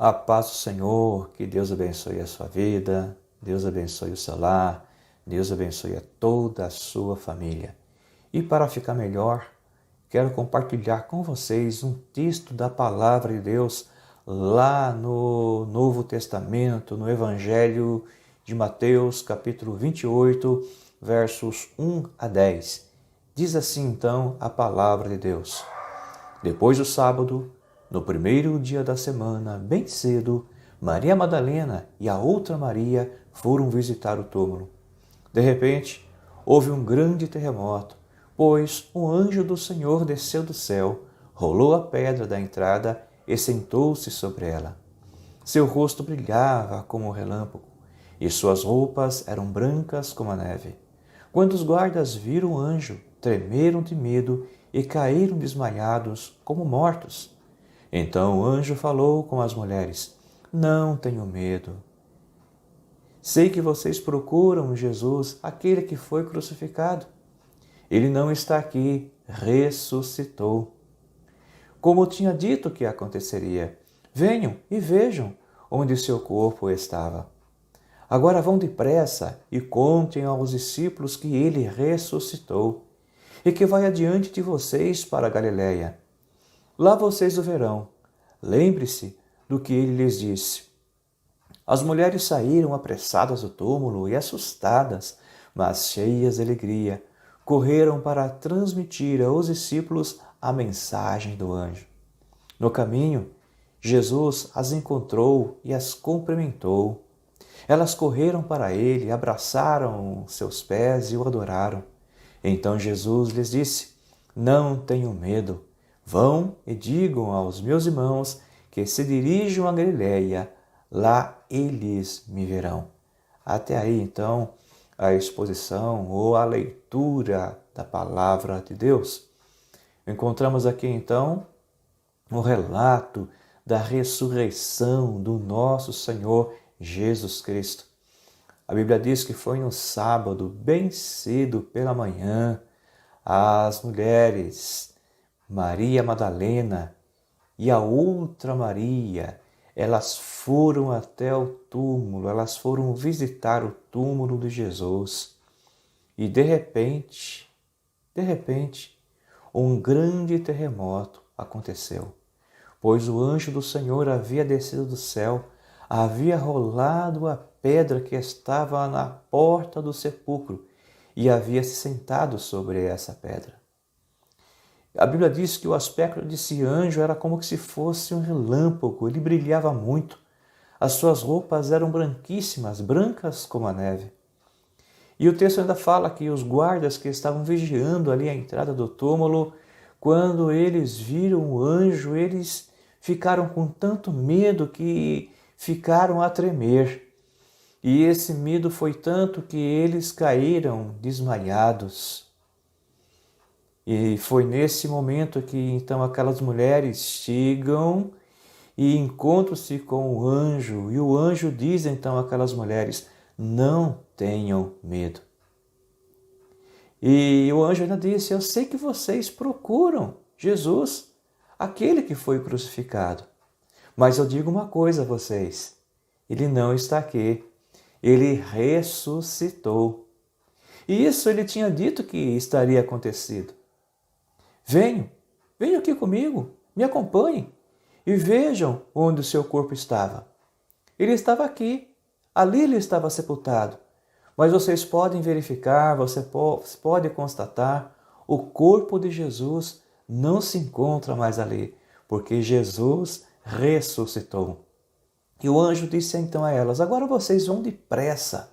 A paz do Senhor, que Deus abençoe a sua vida, Deus abençoe o seu lar, Deus abençoe a toda a sua família. E para ficar melhor, quero compartilhar com vocês um texto da Palavra de Deus lá no Novo Testamento, no Evangelho de Mateus, capítulo 28, versos 1 a 10. Diz assim então a Palavra de Deus. Depois do sábado, no primeiro dia da semana, bem cedo, Maria Madalena e a outra Maria foram visitar o túmulo. De repente, houve um grande terremoto, pois um anjo do Senhor desceu do céu, rolou a pedra da entrada e sentou-se sobre ela. Seu rosto brilhava como um relâmpago, e suas roupas eram brancas como a neve. Quando os guardas viram o anjo, tremeram de medo e caíram desmaiados como mortos. Então o anjo falou com as mulheres: Não tenham medo. Sei que vocês procuram Jesus, aquele que foi crucificado. Ele não está aqui, ressuscitou. Como tinha dito que aconteceria, venham e vejam onde seu corpo estava. Agora vão depressa e contem aos discípulos que ele ressuscitou e que vai adiante de vocês para a Galiléia. Lá vocês o verão. Lembre-se do que ele lhes disse. As mulheres saíram apressadas do túmulo e assustadas, mas cheias de alegria, correram para transmitir aos discípulos a mensagem do anjo. No caminho, Jesus as encontrou e as cumprimentou. Elas correram para ele, abraçaram seus pés e o adoraram. Então Jesus lhes disse: Não tenham medo. Vão e digam aos meus irmãos que se dirijam a Galiléia, lá eles me verão. Até aí, então, a exposição ou a leitura da Palavra de Deus. Encontramos aqui, então, o relato da ressurreição do nosso Senhor Jesus Cristo. A Bíblia diz que foi no sábado, bem cedo pela manhã, as mulheres Maria Madalena e a outra Maria, elas foram até o túmulo, elas foram visitar o túmulo de Jesus. E de repente, um grande terremoto aconteceu, pois o anjo do Senhor havia descido do céu, havia rolado a pedra que estava na porta do sepulcro e havia se sentado sobre essa pedra. A Bíblia diz que o aspecto desse anjo era como se fosse um relâmpago, ele brilhava muito. As suas roupas eram branquíssimas, brancas como a neve. E o texto ainda fala que os guardas que estavam vigiando ali a entrada do túmulo, quando eles viram o anjo, eles ficaram com tanto medo que ficaram a tremer. E esse medo foi tanto que eles caíram desmaiados. E foi nesse momento que então aquelas mulheres chegam e encontram-se com o anjo. E o anjo diz então àquelas mulheres: Não tenham medo. E o anjo ainda disse: Eu sei que vocês procuram Jesus, aquele que foi crucificado. Mas eu digo uma coisa a vocês: ele não está aqui. Ele ressuscitou. E isso ele tinha dito que estaria acontecido. Venham aqui comigo, me acompanhem e vejam onde o seu corpo estava. Ele estava aqui, ali ele estava sepultado. Mas vocês podem verificar, você pode constatar, o corpo de Jesus não se encontra mais ali, porque Jesus ressuscitou. E o anjo disse então a elas: Agora vocês vão depressa,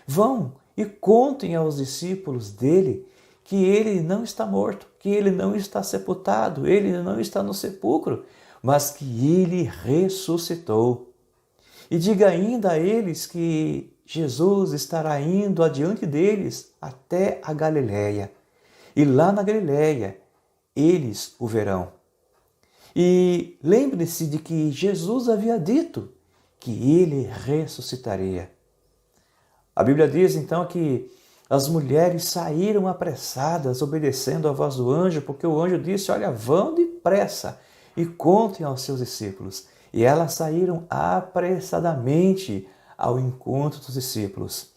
vão e contem aos discípulos dele que ele não está morto, que ele não está sepultado, ele não está no sepulcro, mas que ele ressuscitou. E diga ainda a eles que Jesus estará indo adiante deles até a Galiléia. E lá na Galiléia, eles o verão. E lembre-se de que Jesus havia dito que ele ressuscitaria. A Bíblia diz então que as mulheres saíram apressadas, obedecendo à voz do anjo, porque o anjo disse: Olha, vão depressa e contem aos seus discípulos. e elas saíram apressadamente ao encontro dos discípulos.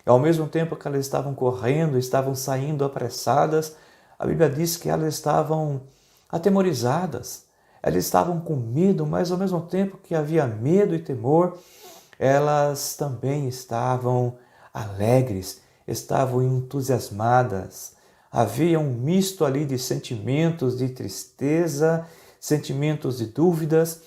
Ao mesmo tempo que elas estavam correndo, estavam saindo apressadas, a Bíblia diz que elas estavam atemorizadas, elas estavam com medo, mas ao mesmo tempo que havia medo e temor, elas também estavam alegres, estavam entusiasmadas. Havia um misto ali de sentimentos de tristeza, sentimentos de dúvidas,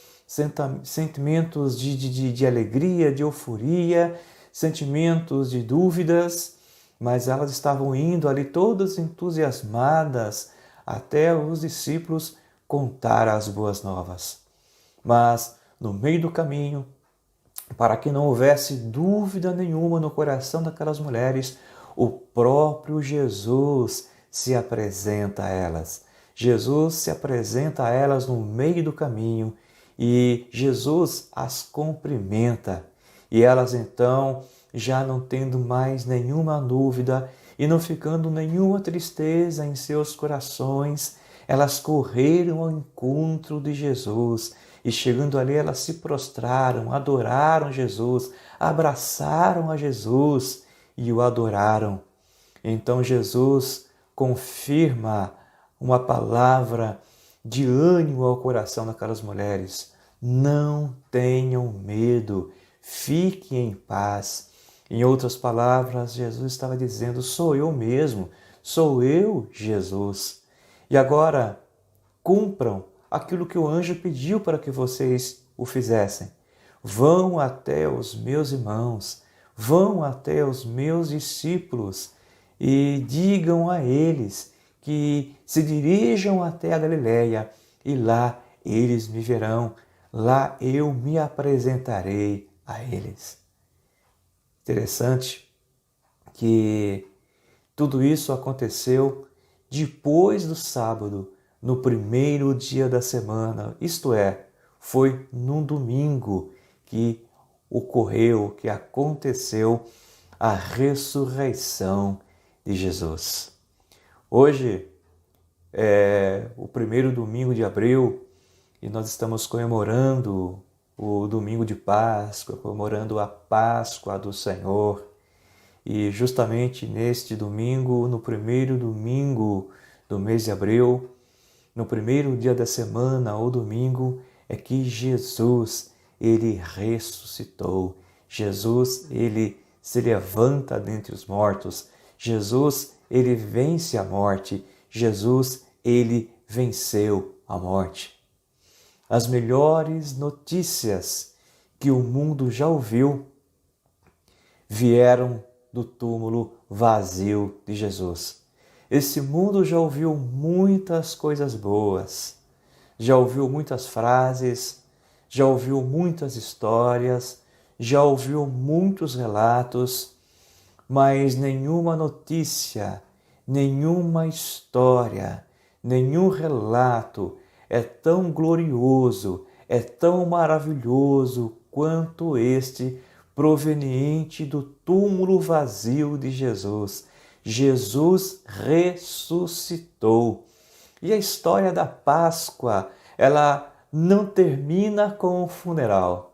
sentimentos de alegria, de euforia, sentimentos de dúvidas, mas elas estavam indo ali todas entusiasmadas até os discípulos contar as boas novas. Mas no meio do caminho, para que não houvesse dúvida nenhuma no coração daquelas mulheres, o próprio Jesus se apresenta a elas. Jesus se apresenta a elas no meio do caminho e Jesus as cumprimenta. E elas então, já não tendo mais nenhuma dúvida e não ficando nenhuma tristeza em seus corações, elas correram ao encontro de Jesus e chegando ali elas se prostraram, adoraram Jesus, abraçaram a Jesus e o adoraram. Então Jesus confirma uma palavra de ânimo ao coração daquelas mulheres. Não tenham medo, fiquem em paz. Em outras palavras, Jesus estava dizendo, sou eu mesmo, sou eu, Jesus. E agora, cumpram aquilo que o anjo pediu para que vocês o fizessem. Vão até os meus irmãos, vão até os meus discípulos e digam a eles que se dirijam até a Galileia e lá eles me verão, lá eu me apresentarei a eles. Interessante que tudo isso aconteceu depois do sábado, no primeiro dia da semana, isto é, foi num domingo que ocorreu, que aconteceu a ressurreição de Jesus. Hoje é o primeiro domingo de abril e nós estamos comemorando o domingo de Páscoa, comemorando a Páscoa do Senhor. E justamente neste domingo, no primeiro domingo do mês de abril, no primeiro dia da semana, ou domingo, é que Jesus, ele ressuscitou. Jesus, ele se levanta dentre os mortos. Jesus, ele vence a morte. Jesus, ele venceu a morte. As melhores notícias que o mundo já ouviu vieram do túmulo vazio de Jesus. Esse mundo já ouviu muitas coisas boas, já ouviu muitas frases, já ouviu muitas histórias, já ouviu muitos relatos, mas nenhuma notícia, nenhuma história, nenhum relato é tão glorioso, é tão maravilhoso quanto este proveniente do túmulo vazio de Jesus. Jesus ressuscitou. E a história da Páscoa, ela não termina com o funeral,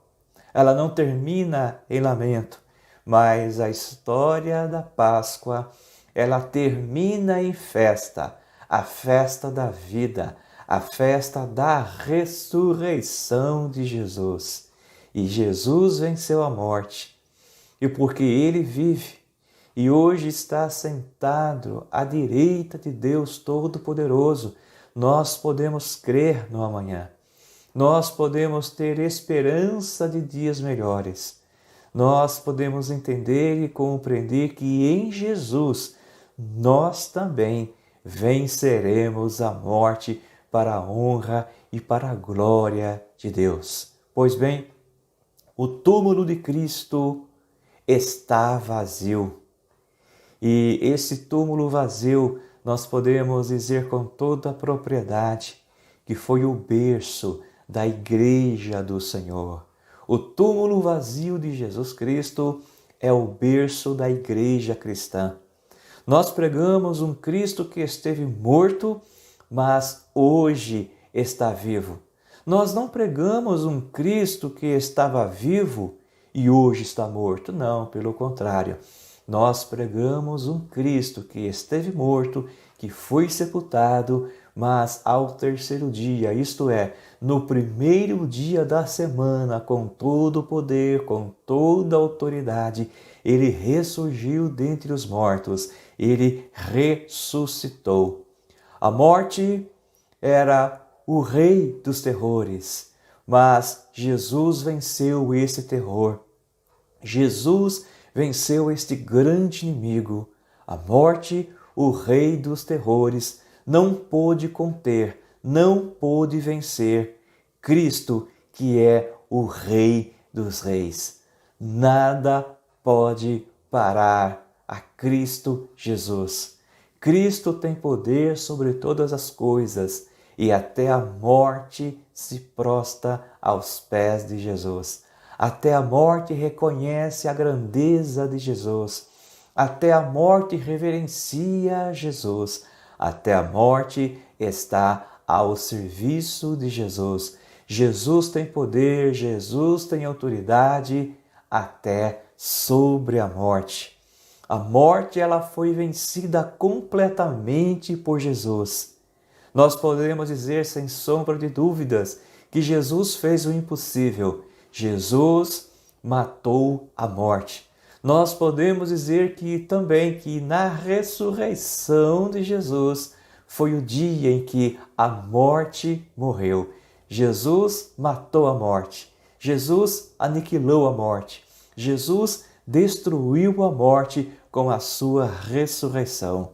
ela não termina em lamento, mas a história da Páscoa, ela termina em festa, a festa da vida, a festa da ressurreição de Jesus. E Jesus venceu a morte, e porque ele vive, e hoje está sentado à direita de Deus Todo-Poderoso, nós podemos crer no amanhã. Nós podemos ter esperança de dias melhores. Nós podemos entender e compreender que em Jesus nós também venceremos a morte para a honra e para a glória de Deus. Pois bem, o túmulo de Cristo está vazio. E esse túmulo vazio, nós podemos dizer com toda a propriedade que foi o berço da Igreja do Senhor. O túmulo vazio de Jesus Cristo é o berço da Igreja cristã. Nós pregamos um Cristo que esteve morto, mas hoje está vivo. Nós não pregamos um Cristo que estava vivo e hoje está morto. Não, pelo contrário. Nós pregamos um Cristo que esteve morto, que foi sepultado, mas ao terceiro dia, isto é, no primeiro dia da semana, com todo o poder, com toda a autoridade, ele ressurgiu dentre os mortos, ele ressuscitou. A morte era o rei dos terrores, mas Jesus venceu esse terror. Jesus venceu este grande inimigo. A morte, o rei dos terrores, não pôde conter, não pôde vencer Cristo, que é o Rei dos Reis. Nada pode parar a Cristo Jesus. Cristo tem poder sobre todas as coisas e até a morte se prostra aos pés de Jesus. Até a morte reconhece a grandeza de Jesus. Até a morte reverencia Jesus. Até a morte está ao serviço de Jesus. Jesus tem poder, Jesus tem autoridade até sobre a morte. A morte ela foi vencida completamente por Jesus. Nós podemos dizer sem sombra de dúvidas que Jesus fez o impossível. Jesus matou a morte. Nós podemos dizer que também que na ressurreição de Jesus foi o dia em que a morte morreu. Jesus matou a morte. Jesus aniquilou a morte. Jesus destruiu a morte com a sua ressurreição.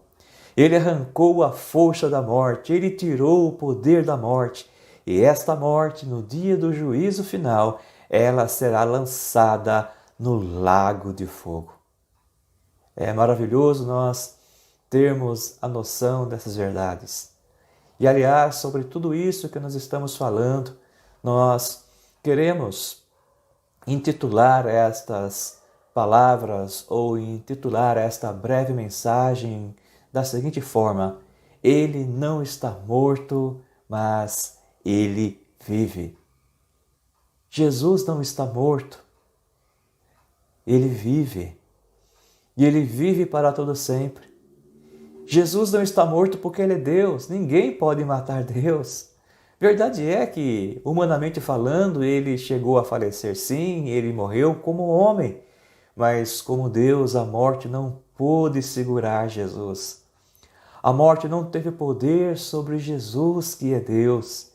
Ele arrancou a força da morte, ele tirou o poder da morte. E esta morte, no dia do juízo final, ela será lançada no lago de fogo. É maravilhoso nós termos a noção dessas verdades. E aliás, sobre tudo isso que nós estamos falando, nós queremos intitular estas palavras ou intitular esta breve mensagem da seguinte forma: ele não está morto, mas ele vive. Jesus não está morto, ele vive. E ele vive para todo sempre. Jesus não está morto porque ele é Deus. Ninguém pode matar Deus. Verdade é que, humanamente falando, ele chegou a falecer sim, ele morreu como homem. Mas como Deus, a morte não pôde segurar Jesus. A morte não teve poder sobre Jesus, que é Deus.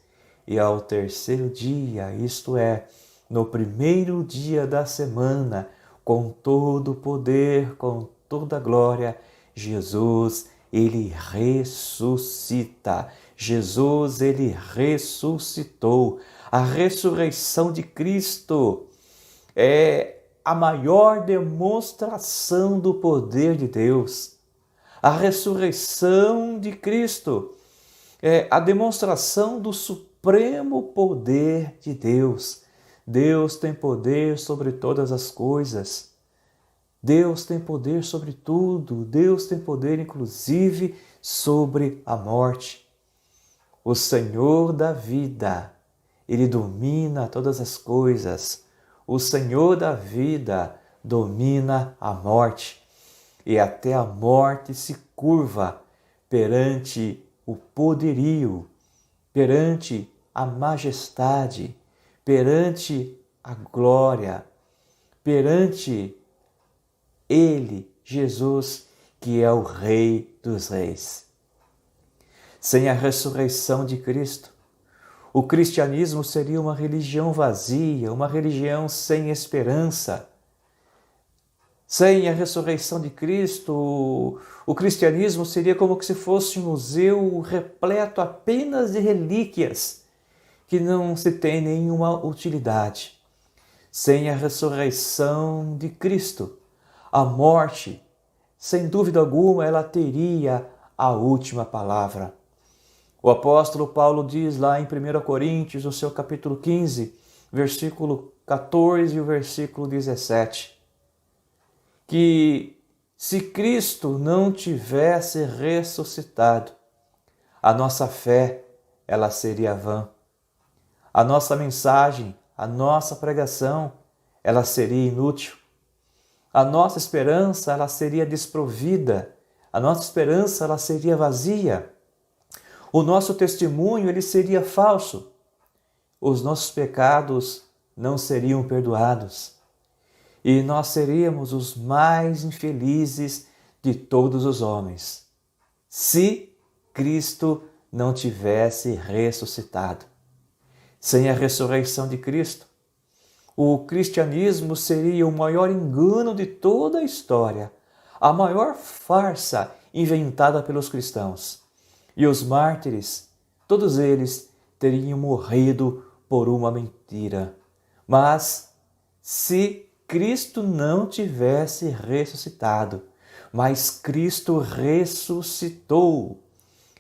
E ao terceiro dia, isto é, no primeiro dia da semana, com todo o poder, com toda a glória, Jesus, ele ressuscita. Jesus, ele ressuscitou. A ressurreição de Cristo é a maior demonstração do poder de Deus. A ressurreição de Cristo é a demonstração do supremo poder de Deus. Deus tem poder sobre todas as coisas. Deus tem poder sobre tudo. Deus tem poder, inclusive, sobre a morte. O Senhor da vida, ele domina todas as coisas. O Senhor da vida domina a morte. E até a morte se curva perante o poderio, perante a majestade, perante a glória, perante ele, Jesus, que é o Rei dos Reis. Sem a ressurreição de Cristo, o cristianismo seria uma religião vazia, uma religião sem esperança. Sem a ressurreição de Cristo, o cristianismo seria como se fosse um museu repleto apenas de relíquias que não se tem nenhuma utilidade. Sem a ressurreição de Cristo, a morte, sem dúvida alguma, ela teria a última palavra. O apóstolo Paulo diz lá em 1 Coríntios, no seu capítulo 15, versículo 14 e o versículo 17, que se Cristo não tivesse ressuscitado, a nossa fé ela seria vã. a nossa mensagem, a nossa pregação, ela seria inútil. A nossa esperança, ela seria desprovida. A nossa esperança, ela seria vazia. O nosso testemunho, ele seria falso. Os nossos pecados não seriam perdoados. E nós seríamos os mais infelizes de todos os homens, se Cristo não tivesse ressuscitado. Sem a ressurreição de Cristo, o cristianismo seria o maior engano de toda a história, a maior farsa inventada pelos cristãos. E os mártires, todos eles teriam morrido por uma mentira. Mas se Cristo não tivesse ressuscitado, mas Cristo ressuscitou,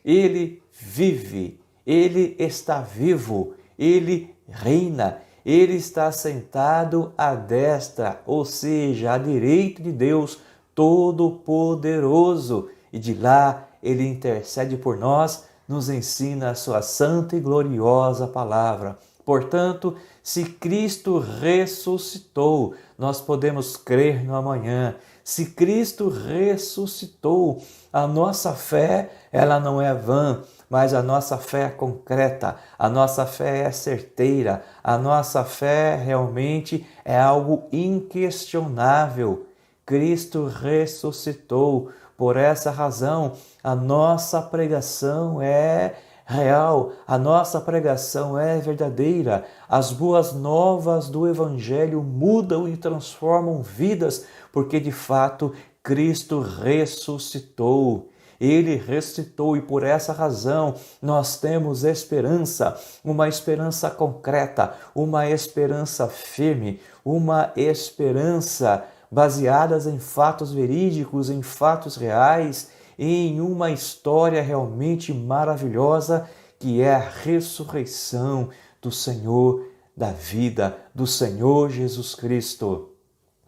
Ele vive, Ele está vivo, Ele reina, Ele está sentado à destra, ou seja, à direita de Deus Todo-Poderoso, e de lá Ele intercede por nós, nos ensina a sua santa e gloriosa palavra. Portanto, se Cristo ressuscitou, nós podemos crer no amanhã. Se Cristo ressuscitou, a nossa fé, ela não é vã, mas a nossa fé é concreta, a nossa fé é certeira, a nossa fé realmente é algo inquestionável. Cristo ressuscitou. Por essa razão, a nossa pregação é real, a nossa pregação é verdadeira. As boas novas do Evangelho mudam e transformam vidas, porque de fato Cristo ressuscitou. Ele ressuscitou e por essa razão nós temos esperança, uma esperança concreta, uma esperança firme, uma esperança baseadas em fatos verídicos, em fatos reais, em uma história realmente maravilhosa que é a ressurreição do Senhor da vida, do Senhor Jesus Cristo.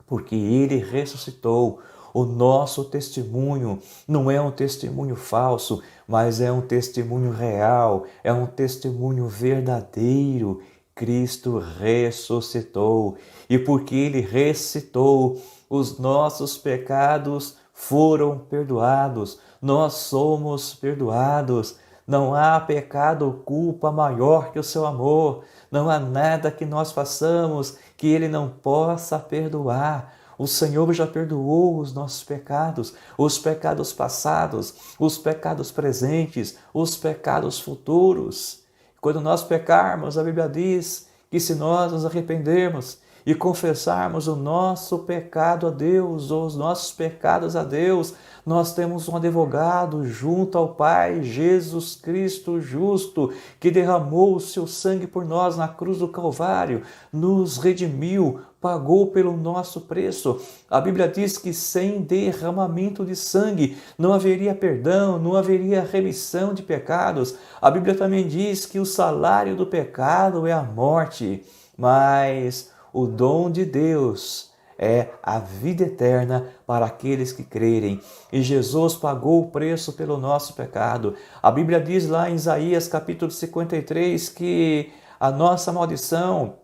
Porque Ele ressuscitou. O nosso testemunho não é um testemunho falso, mas é um testemunho real, é um testemunho verdadeiro. Cristo ressuscitou. E porque Ele ressuscitou, os nossos pecados foram perdoados. Nós somos perdoados. Não há pecado ou culpa maior que o seu amor. Não há nada que nós façamos que Ele não possa perdoar. O Senhor já perdoou os nossos pecados, os pecados passados, os pecados presentes, os pecados futuros. Quando nós pecarmos, a Bíblia diz que se nós nos arrependermos e confessarmos o nosso pecado a Deus, ou os nossos pecados a Deus, nós temos um advogado junto ao Pai, Jesus Cristo justo, que derramou o seu sangue por nós na cruz do Calvário, nos redimiu, pagou pelo nosso preço. A Bíblia diz que sem derramamento de sangue não haveria perdão, não haveria remissão de pecados. A Bíblia também diz que o salário do pecado é a morte, mas o dom de Deus é a vida eterna para aqueles que crerem. E Jesus pagou o preço pelo nosso pecado. A Bíblia diz lá em Isaías capítulo 53 que a nossa maldição,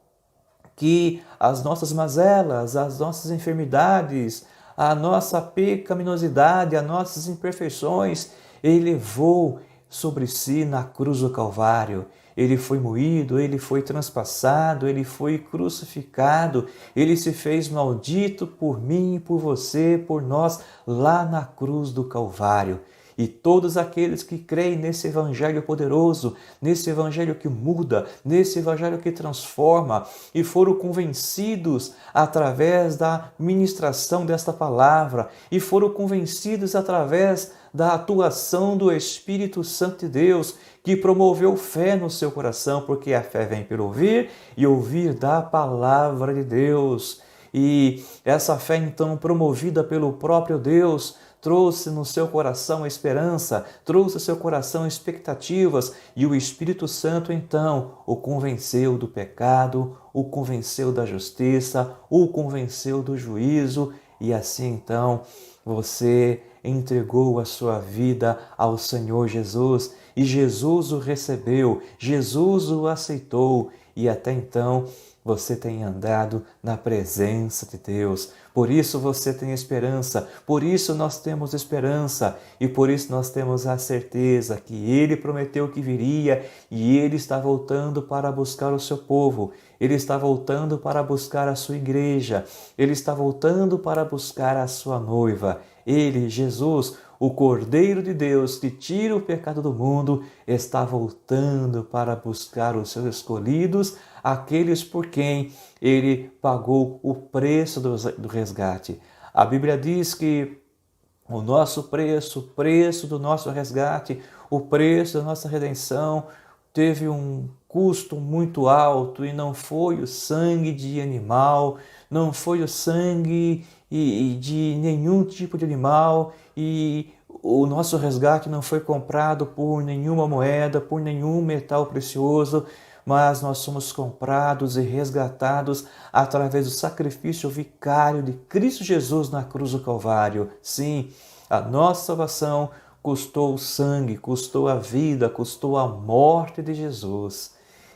que as nossas mazelas, as nossas enfermidades, a nossa pecaminosidade, as nossas imperfeições, Ele levou sobre si na cruz do Calvário. Ele foi moído, Ele foi transpassado, Ele foi crucificado, Ele se fez maldito por mim, por você, por nós, lá na cruz do Calvário. E todos aqueles que creem nesse Evangelho poderoso, nesse Evangelho que muda, nesse Evangelho que transforma, e foram convencidos através da ministração desta palavra, e foram convencidos através da atuação do Espírito Santo de Deus, que promoveu fé no seu coração, porque a fé vem pelo ouvir e ouvir da palavra de Deus. E essa fé, então, promovida pelo próprio Deus, trouxe no seu coração esperança, trouxe no seu coração expectativas, e o Espírito Santo, então, o convenceu do pecado, o convenceu da justiça, o convenceu do juízo, e assim, então, você entregou a sua vida ao Senhor Jesus, e Jesus o recebeu, Jesus o aceitou, e até então você tem andado na presença de Deus. Por isso você tem esperança, por isso nós temos esperança e por isso nós temos a certeza que Ele prometeu que viria e Ele está voltando para buscar o seu povo. Ele está voltando para buscar a sua igreja. Ele está voltando para buscar a sua noiva. Ele, Jesus, o Cordeiro de Deus que tira o pecado do mundo, está voltando para buscar os seus escolhidos, aqueles por quem Ele pagou o preço do resgate. A Bíblia diz que o nosso preço, o preço do nosso resgate, o preço da nossa redenção, teve um custo muito alto e não foi o sangue de animal, não foi o sangue de nenhum tipo de animal, e o nosso resgate não foi comprado por nenhuma moeda, por nenhum metal precioso, mas nós somos comprados e resgatados através do sacrifício vicário de Cristo Jesus na cruz do Calvário. Sim, a nossa salvação custou o sangue, custou a vida, custou a morte de Jesus.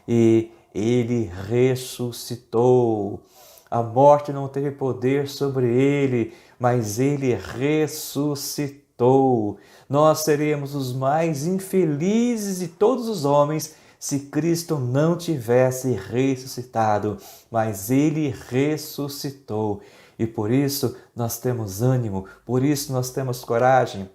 E Ele ressuscitou. A morte não teve poder sobre Ele, mas Ele ressuscitou. Nós seremos os mais infelizes de todos os homens se Cristo não tivesse ressuscitado, mas Ele ressuscitou. E por isso nós temos ânimo, por isso nós temos coragem,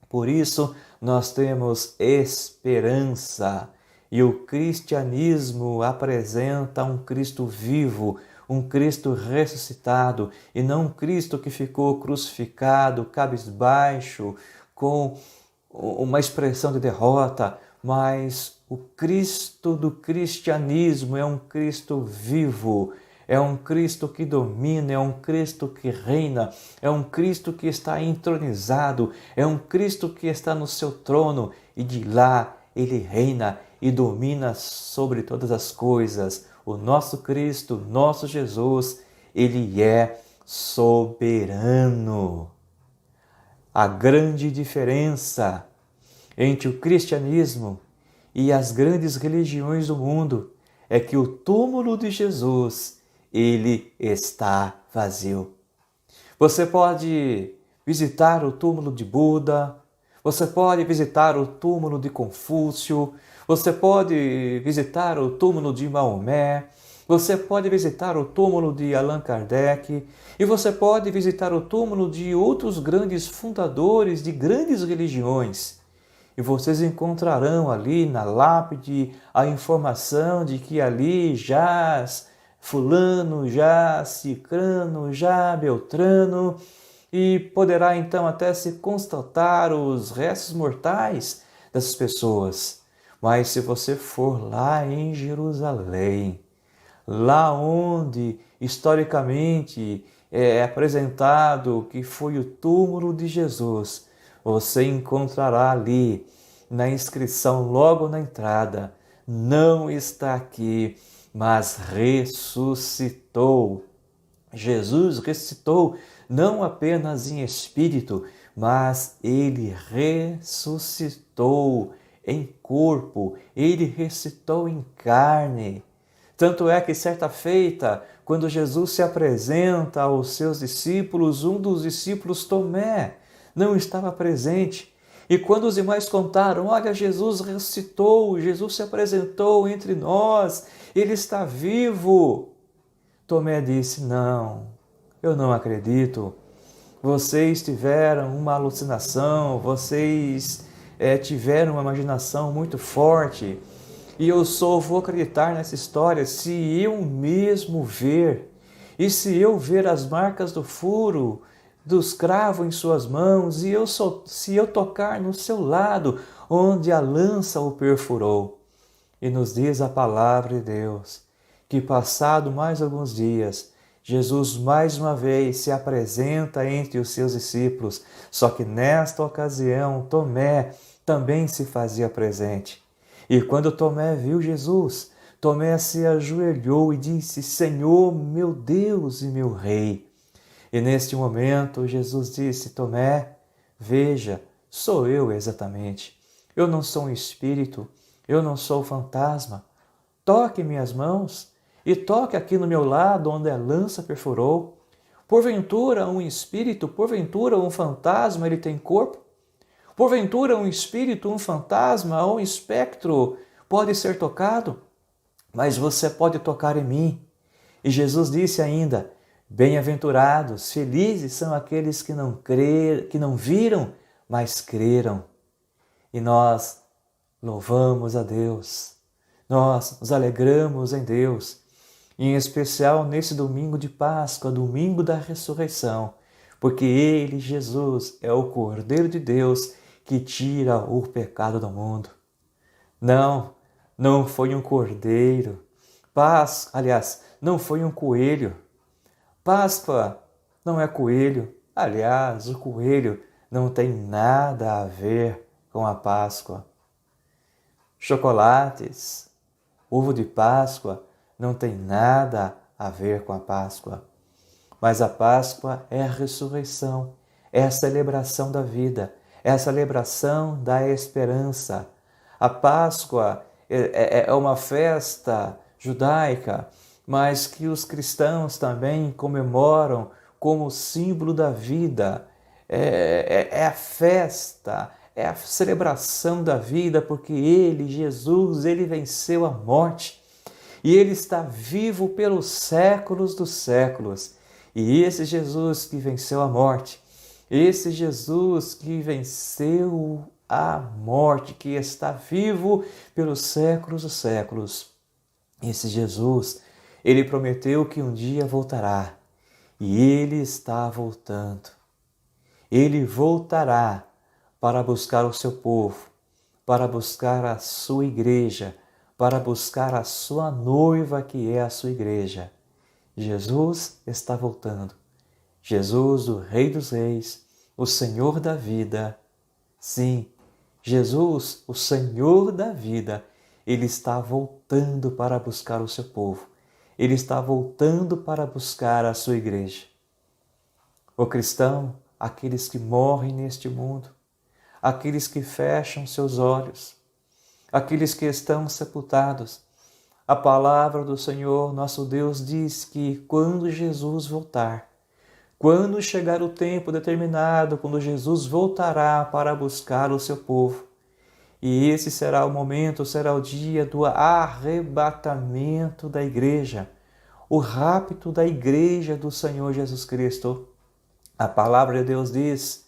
por isso nós temos esperança. E o cristianismo apresenta um Cristo vivo, um Cristo ressuscitado, e não um Cristo que ficou crucificado, cabisbaixo, com uma expressão de derrota, mas o Cristo do cristianismo é um Cristo vivo, é um Cristo que domina, é um Cristo que reina, é um Cristo que está entronizado, é um Cristo que está no seu trono e de lá Ele reina e domina sobre todas as coisas. O nosso Cristo, nosso Jesus, Ele é soberano. A grande diferença entre o cristianismo e as grandes religiões do mundo é que o túmulo de Jesus, ele está vazio. Você pode visitar o túmulo de Buda, você pode visitar o túmulo de Confúcio, você pode visitar o túmulo de Maomé, você pode visitar o túmulo de Allan Kardec e você pode visitar o túmulo de outros grandes fundadores de grandes religiões. E vocês encontrarão ali na lápide a informação de que ali jaz fulano, jaz cicrano, jaz beltrano, e poderá então até se constatar os restos mortais dessas pessoas. Mas se você for lá em Jerusalém, lá onde historicamente é apresentado que foi o túmulo de Jesus, você encontrará ali na inscrição logo na entrada: não está aqui, mas ressuscitou. Jesus ressuscitou não apenas em espírito, mas Ele ressuscitou em corpo, Ele ressuscitou em carne. Tanto é que certa feita, quando Jesus se apresenta aos seus discípulos, um dos discípulos, Tomé, não estava presente. E quando os demais contaram: olha, Jesus ressuscitou, Jesus se apresentou entre nós, Ele está vivo, Tomé disse: não, eu não acredito. Vocês tiveram uma alucinação, vocês tiveram uma imaginação muito forte. E eu só vou acreditar nessa história se eu mesmo ver. E se eu ver as marcas do furo, dos cravos em suas mãos, e se eu tocar no seu lado, onde a lança o perfurou. E nos diz a palavra de Deus, que passado mais alguns dias, Jesus mais uma vez se apresenta entre os seus discípulos, só que nesta ocasião Tomé também se fazia presente. E quando Tomé viu Jesus, Tomé se ajoelhou e disse: Senhor, meu Deus e meu Rei. E neste momento Jesus disse: Tomé, veja, sou eu exatamente. Eu não sou um espírito, eu não sou fantasma. toque minhas mãos e toque aqui no meu lado onde a lança perfurou. Porventura um espírito, porventura um fantasma, ele tem corpo? Porventura um espírito, um fantasma ou um espectro pode ser tocado? Mas você pode tocar em mim. E Jesus disse ainda: bem-aventurados, felizes são aqueles que não viram, mas creram. E nós louvamos a Deus, nós nos alegramos em Deus, em especial nesse domingo de Páscoa, domingo da ressurreição, porque Ele, Jesus, é o Cordeiro de Deus que tira o pecado do mundo. Não foi um cordeiro. Não foi um coelho. Páscoa não é coelho. Aliás, o coelho não tem nada a ver com a Páscoa. Chocolates, ovo de Páscoa não tem nada a ver com a Páscoa. Mas a Páscoa é a ressurreição, é a celebração da vida, é a celebração da esperança. A Páscoa é uma festa judaica, mas que os cristãos também comemoram como símbolo da vida. É a festa, é a celebração da vida, porque Ele, Jesus, Ele venceu a morte e Ele está vivo pelos séculos dos séculos. E esse Jesus que venceu a morte, esse Jesus que venceu a morte, que está vivo pelos séculos dos séculos, esse Jesus, Ele prometeu que um dia voltará. E Ele está voltando. Ele voltará para buscar o seu povo, para buscar a sua igreja, para buscar a sua noiva, que é a sua igreja. Jesus está voltando. Jesus, o Rei dos Reis, o Senhor da vida. Sim, Jesus, o Senhor da vida, Ele está voltando para buscar o seu povo. Ele está voltando para buscar a sua igreja. O cristão, aqueles que morrem neste mundo, aqueles que fecham seus olhos, aqueles que estão sepultados. A palavra do Senhor, nosso Deus, diz que quando Jesus voltar, quando chegar o tempo determinado, quando Jesus voltará para buscar o seu povo, e esse será o momento, será o dia do arrebatamento da igreja, o rapto da igreja do Senhor Jesus Cristo. A palavra de Deus diz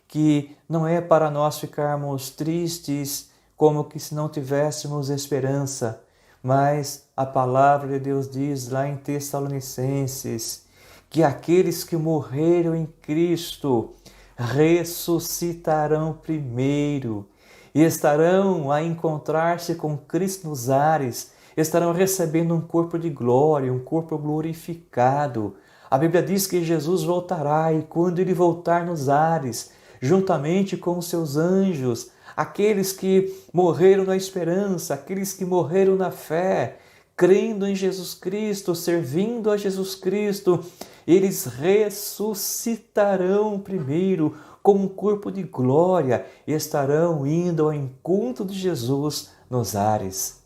que não é para nós ficarmos tristes como que se não tivéssemos esperança, mas a palavra de Deus diz lá em Tessalonicenses que aqueles que morreram em Cristo ressuscitarão primeiro e estarão a encontrar-se com Cristo nos ares, estarão recebendo um corpo de glória, um corpo glorificado. A Bíblia diz que Jesus voltará e quando Ele voltar nos ares, juntamente com os seus anjos, aqueles que morreram na esperança, aqueles que morreram na fé, crendo em Jesus Cristo, servindo a Jesus Cristo, eles ressuscitarão primeiro com um corpo de glória e estarão indo ao encontro de Jesus nos ares.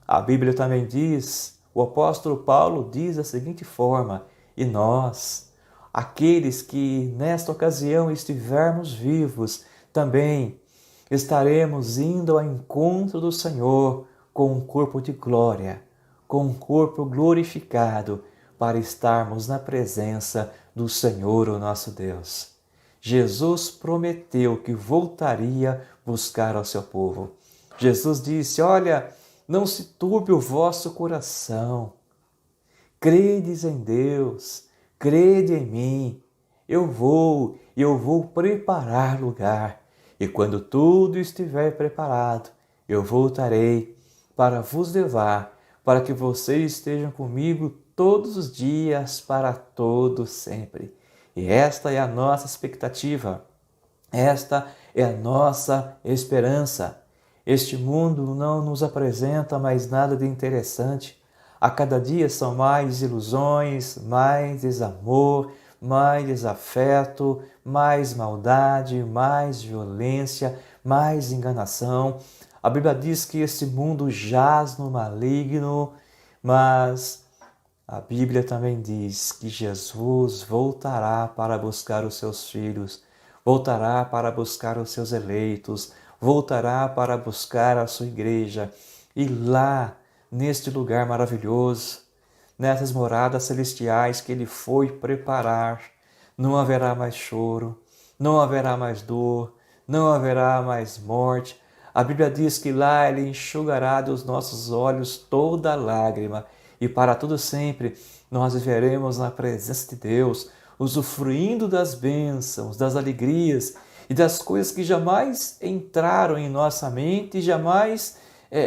A Bíblia também diz, o apóstolo Paulo diz da seguinte forma: e nós, aqueles que nesta ocasião estivermos vivos, também estaremos indo ao encontro do Senhor com um corpo de glória, com um corpo glorificado, para estarmos na presença do Senhor, o nosso Deus. Jesus prometeu que voltaria buscar ao seu povo. Jesus disse: olha, não se turbe o vosso coração. Credes em Deus, crede em mim. Eu vou preparar lugar. E quando tudo estiver preparado, eu voltarei para vos levar, para que vocês estejam comigo todos os dias, para todo sempre. E esta é a nossa expectativa, esta é a nossa esperança. Este mundo não nos apresenta mais nada de interessante. A cada dia são mais ilusões, mais desamor, mais desafeto, mais maldade, mais violência, mais enganação. A Bíblia diz que este mundo jaz no maligno, mas a Bíblia também diz que Jesus voltará para buscar os seus filhos, voltará para buscar os seus eleitos, voltará para buscar a sua igreja. E lá, neste lugar maravilhoso, nessas moradas celestiais que Ele foi preparar, não haverá mais choro, não haverá mais dor, não haverá mais morte. A Bíblia diz que lá Ele enxugará dos nossos olhos toda lágrima, e para todo sempre nós viveremos na presença de Deus, usufruindo das bênçãos, das alegrias e das coisas que jamais entraram em nossa mente e jamais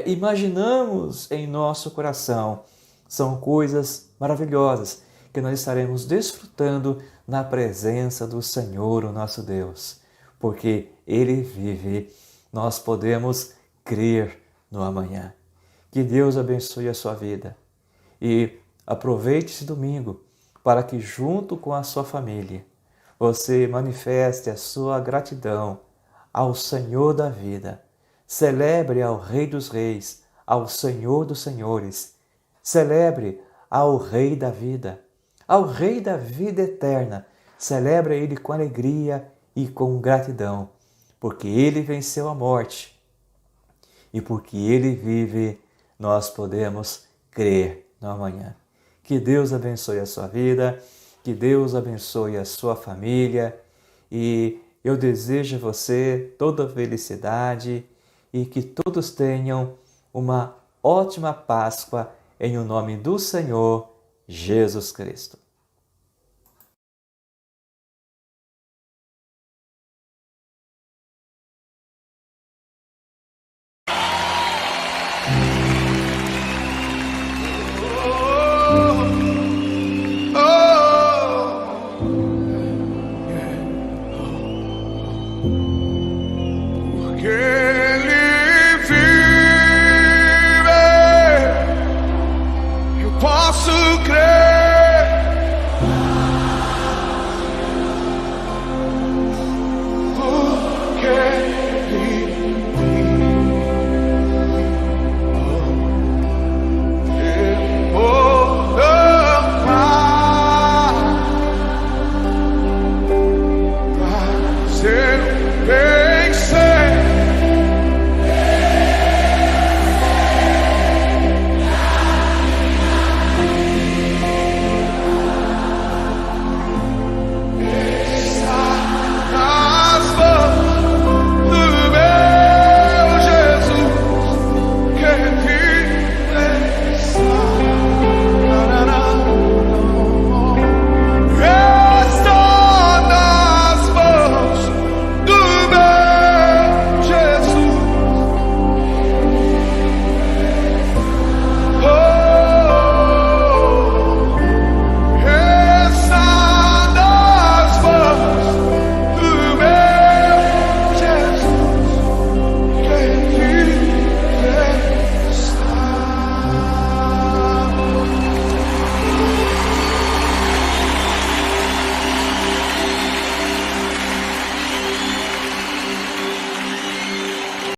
imaginamos em nosso coração. São coisas maravilhosas que nós estaremos desfrutando na presença do Senhor, o nosso Deus, porque Ele vive. Nós podemos crer no amanhã. Que Deus abençoe a sua vida e aproveite esse domingo para que, junto com a sua família, você manifeste a sua gratidão ao Senhor da vida. Celebre ao Rei dos Reis, ao Senhor dos Senhores. Celebre ao Rei da vida, ao Rei da vida eterna. Celebre Ele com alegria e com gratidão, porque Ele venceu a morte e porque Ele vive, nós podemos crer no amanhã. Que Deus abençoe a sua vida, que Deus abençoe a sua família e eu desejo a você toda felicidade e que todos tenham uma ótima Páscoa em o nome do Senhor Jesus Cristo.